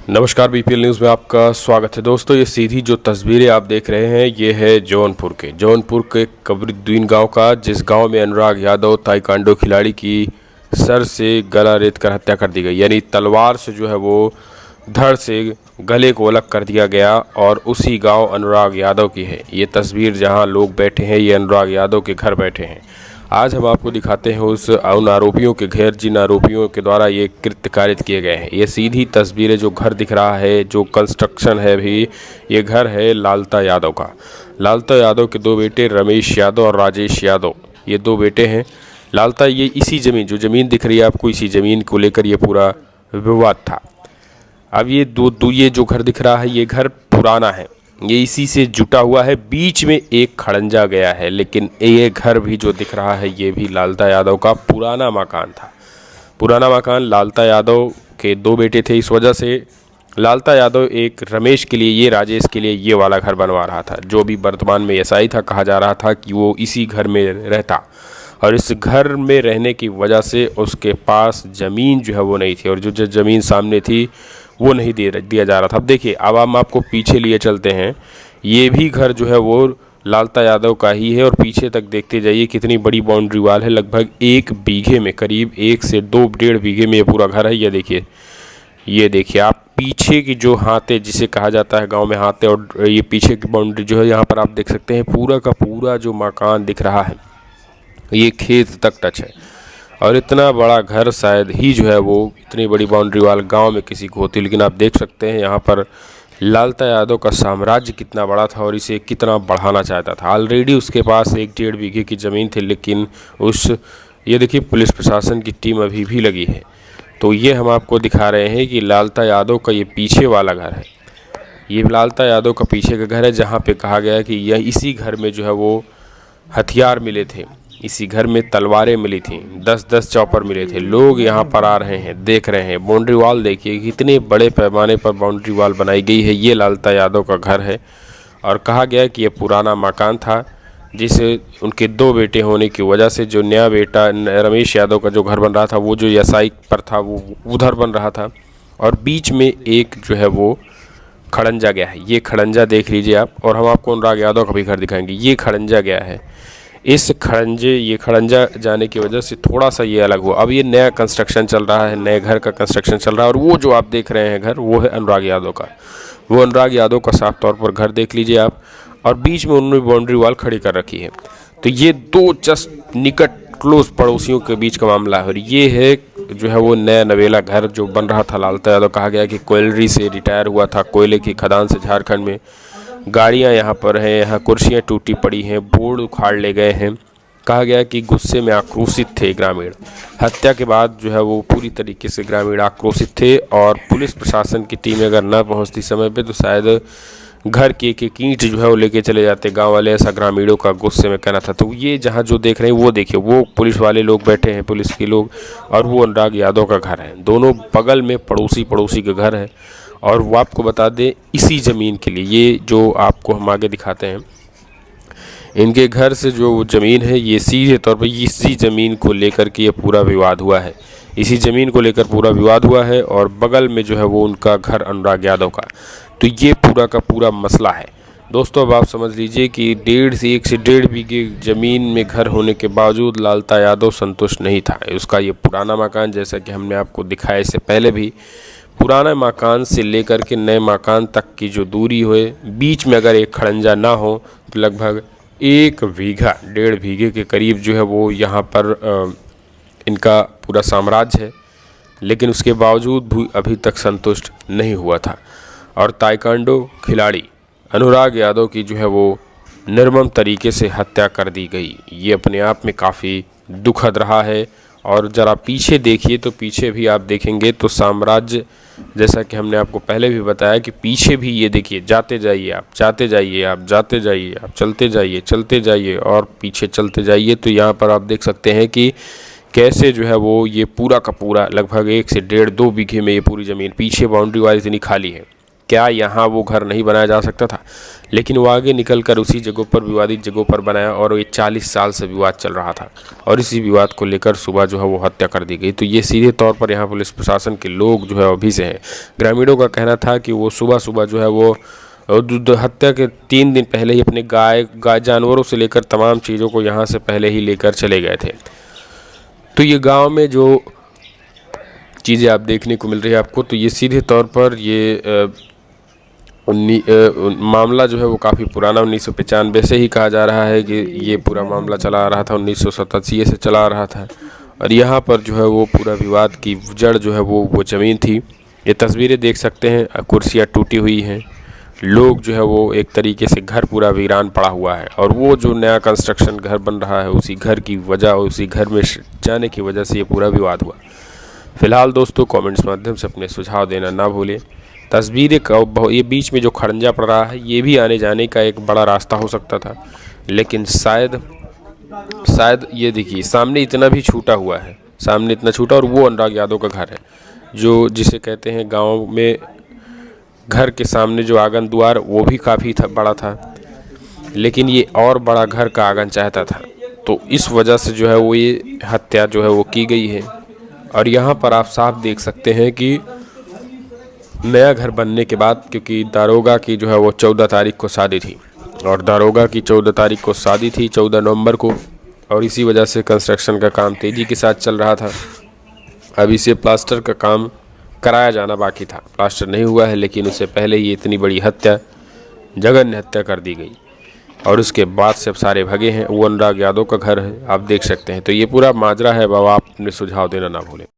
नमस्कार, BPL news में आपका स्वागत है। दोस्तों, ये सीधी जो तस्वीरें आप देख रहे हैं ये है जौनपुर के कबरुद्दीन गांव का, जिस गांव में अनुराग यादव ताइक्वांडो खिलाड़ी की सर से गला रेत कर हत्या कर दी गई। यानी तलवार से जो है वो धड़ से गले को अलग कर दिया गया और उसी गांव अनुराग यादव की है ये तस्वीर। जहां लोग बैठे हैं ये अनुराग यादव के घर बैठे हैं। आज हम आपको दिखाते हैं उन आरोपियों के घर जिन आरोपियों के द्वारा ये कृत्य कारित किए गए हैं। ये सीधी तस्वीरें, जो घर दिख रहा है, जो कंस्ट्रक्शन है भी, ये घर है लालता यादव का। लालता यादव के दो बेटे रमेश यादव और राजेश यादव, ये दो बेटे हैं। लालता, ये इसी ज़मीन, जो ज़मीन दिख रही है आपको, इसी ज़मीन को लेकर ये पूरा विवाद था। अब ये ये जो घर दिख रहा है ये घर पुराना है, ये इसी से जुटा हुआ है। बीच में एक खड़ंजा गया है, लेकिन ये घर भी जो दिख रहा है ये भी लालता यादव का पुराना मकान था। पुराना मकान, लालता यादव के दो बेटे थे। इस वजह से लालता यादव एक रमेश के लिए, ये राजेश के लिए ये वाला घर बनवा रहा था, जो भी वर्तमान में एसआई था। कहा जा रहा था कि वो इसी घर में रहता और इस घर में रहने की वजह से उसके पास ज़मीन जो है वो नहीं थी, और जो ज़मीन सामने थी वो नहीं दिया जा रहा था। अब देखिए, अब हम आपको पीछे लिए चलते हैं। ये भी घर जो है वो लालता यादव का ही है, और पीछे तक देखते जाइए कितनी बड़ी बाउंड्री वाल है। लगभग 1 बीघे में, करीब 1 से 2 डेढ़ बीघे में ये पूरा घर है। ये देखिए आप, पीछे की जो हाथे जिसे कहा जाता है गांव में हाथे, और ये पीछे की बाउंड्री जो है, यहाँ पर आप देख सकते हैं पूरा का पूरा जो मकान दिख रहा है ये खेत तक टच है। और इतना बड़ा घर शायद ही जो है वो, इतनी बड़ी बाउंड्री वाल गांव में किसी को होती। लेकिन आप देख सकते हैं यहाँ पर लालता यादव का साम्राज्य कितना बड़ा था और इसे कितना बढ़ाना चाहता था। ऑलरेडी उसके पास 1 डेढ़ बीघे की ज़मीन थी, लेकिन ये देखिए पुलिस प्रशासन की टीम अभी भी लगी है। तो ये हम आपको दिखा रहे हैं कि लालता यादव का ये पीछे वाला घर है। ये लालता यादव का पीछे का घर है, जहाँ पे कहा गया है कि यह इसी घर में जो है वो हथियार मिले थे, इसी घर में तलवारें मिली थी, 10-10 चॉपर मिले थे। लोग यहाँ पर आ रहे हैं, देख रहे हैं। बाउंड्री वाल देखिए कितने बड़े पैमाने पर बाउंड्री वाल बनाई गई है। ये लालता यादव का घर है, और कहा गया कि ये पुराना मकान था, जिसे उनके 2 बेटे होने की वजह से जो नया बेटा रमेश यादव का जो घर बन रहा था, वो जो एसआई पर था वो उधर बन रहा था, और बीच में एक जो है वो खड़ंजा गया है। ये खड़ंजा देख लीजिए आप, और हम आपको अनुराग यादव का भी घर दिखाएंगे। ये खड़ंजा गया है। इस खड़ंजा जाने की वजह से थोड़ा सा ये अलग हुआ। अब ये नया कंस्ट्रक्शन चल रहा है, नए घर का कंस्ट्रक्शन चल रहा है, और वो जो आप देख रहे हैं घर, वो है अनुराग यादव का। वो अनुराग यादव का साफ तौर पर घर देख लीजिए आप, और बीच में उन्होंने बाउंड्री वाल खड़ी कर रखी है। तो ये 2 जस्ट निकट क्लोज पड़ोसियों के बीच का मामला है। और ये है जो है वो नया नवेला घर जो बन रहा था लालता यादव। कहा गया कि कोयलरी से रिटायर हुआ था, कोयले की खदान से झारखंड में। गाड़ियां यहाँ पर हैं, यहाँ कुर्सियाँ टूटी पड़ी हैं, बोर्ड उखाड़ ले गए हैं। कहा गया कि गुस्से में आक्रोशित थे ग्रामीण। हत्या के बाद जो है वो पूरी तरीके से ग्रामीण आक्रोशित थे, और पुलिस प्रशासन की टीम अगर न पहुँचती समय पे तो शायद घर की एक ईंट जो है वो लेके चले जाते गांव वाले, ऐसा ग्रामीणों का गुस्से में कहना था। तो ये जहाँ जो देख रहे हैं वो देखिए, वो पुलिस वाले लोग बैठे हैं, पुलिस के लोग, और वो अनुराग यादव का घर है। दोनों बगल में पड़ोसी के घर है। और वो आपको बता दें, इसी ज़मीन के लिए, ये जो आपको हम आगे दिखाते हैं, इनके घर से जो ज़मीन है ये सीधे तौर पर इसी ज़मीन को लेकर के ये पूरा विवाद हुआ है। इसी ज़मीन को लेकर पूरा विवाद हुआ है, और बगल में जो है वो उनका घर अनुराग यादव का। तो ये पूरा का पूरा मसला है। दोस्तों, अब आप समझ लीजिए कि 1 से 1.5 बीघे ज़मीन में घर होने के बावजूद लालता यादव संतुष्ट नहीं था। उसका ये पुराना मकान, जैसा कि हमने आपको दिखाया इससे पहले भी, पुराने मकान से लेकर के नए मकान तक की जो दूरी हो, बीच में अगर एक खड़ंजा ना हो तो लगभग 1 बीघा, 1.5 बीघे के करीब जो है वो यहाँ पर इनका पूरा साम्राज्य है। लेकिन उसके बावजूद भी अभी तक संतुष्ट नहीं हुआ था। और ताइक्वांडो खिलाड़ी अनुराग यादव की जो है वो निर्मम तरीके से हत्या कर दी गई। ये अपने आप में काफ़ी दुखद रहा है। और ज़रा पीछे देखिए, तो पीछे भी आप देखेंगे तो साम्राज्य, जैसा कि हमने आपको पहले भी बताया कि पीछे भी ये देखिए, चलते जाइए और पीछे चलते जाइए। तो यहाँ पर आप देख सकते हैं कि कैसे जो है वो ये पूरा का पूरा लगभग 1 से 1.5-2 बीघे में ये पूरी ज़मीन, पीछे बाउंड्री वाल इतनी खाली है, क्या यहाँ वो घर नहीं बनाया जा सकता था? लेकिन वो आगे निकल कर उसी जगहों पर, विवादित जगहों पर बनाया, और ये 40 साल से विवाद चल रहा था और इसी विवाद को लेकर सुबह जो है वो हत्या कर दी गई। तो ये सीधे तौर पर यहाँ पुलिस प्रशासन के लोग जो है अभी से हैं। ग्रामीणों का कहना था कि वो सुबह सुबह जो है वो हत्या के 3 दिन पहले ही अपने गाय जानवरों से लेकर तमाम चीज़ों को यहाँ से पहले ही लेकर चले गए थे। तो ये गांव में जो चीज़ें आप देखने को मिल रही है आपको, तो ये सीधे तौर पर ये मामला जो है वो काफ़ी पुराना 1995 से ही कहा जा रहा है कि ये पूरा मामला चला आ रहा था, 1987 से चला आ रहा था। और यहाँ पर जो है वो पूरा विवाद की जड़ जो है वो ज़मीन थी। ये तस्वीरें देख सकते हैं, कुर्सियाँ टूटी हुई हैं, लोग जो है वो एक तरीके से घर पूरा वीरान पड़ा हुआ है, और वो जो नया कंस्ट्रक्शन घर बन रहा है उसी घर की वजह, उसी घर में जाने की वजह से ये पूरा विवाद हुआ। फिलहाल दोस्तों कमेंट्स माध्यम से अपने सुझाव देना ना भूलें। तस्वीरें का ये बीच में जो खड़ंजा पड़ रहा है ये भी आने जाने का एक बड़ा रास्ता हो सकता था, लेकिन शायद ये देखिए सामने इतना भी छूटा हुआ है, सामने इतना छूटा, और वो अनुराग यादव का घर है, जो जिसे कहते हैं गांव में घर के सामने जो आंगन द्वार वो भी काफ़ी बड़ा था, लेकिन ये और बड़ा घर का आंगन चाहता था। तो इस वजह से जो है वो ये हत्या जो है वो की गई है। और यहाँ पर आप साफ देख सकते हैं कि नया घर बनने के बाद, क्योंकि दारोगा की जो है वो 14 तारीख को शादी थी, और दारोगा की 14 तारीख को शादी थी, 14 नवंबर को, और इसी वजह से कंस्ट्रक्शन का काम तेज़ी के साथ चल रहा था। अब इसे प्लास्टर का काम कराया जाना बाकी था, प्लास्टर नहीं हुआ है, लेकिन उससे पहले ही इतनी बड़ी हत्या, जघन्य हत्या कर दी गई, और उसके बाद से अब सारे भगे हैं। वो अनुराग यादव का घर है, आप देख सकते हैं। तो ये पूरा माजरा है। बाबा आप अपने सुझाव देना ना भूलें।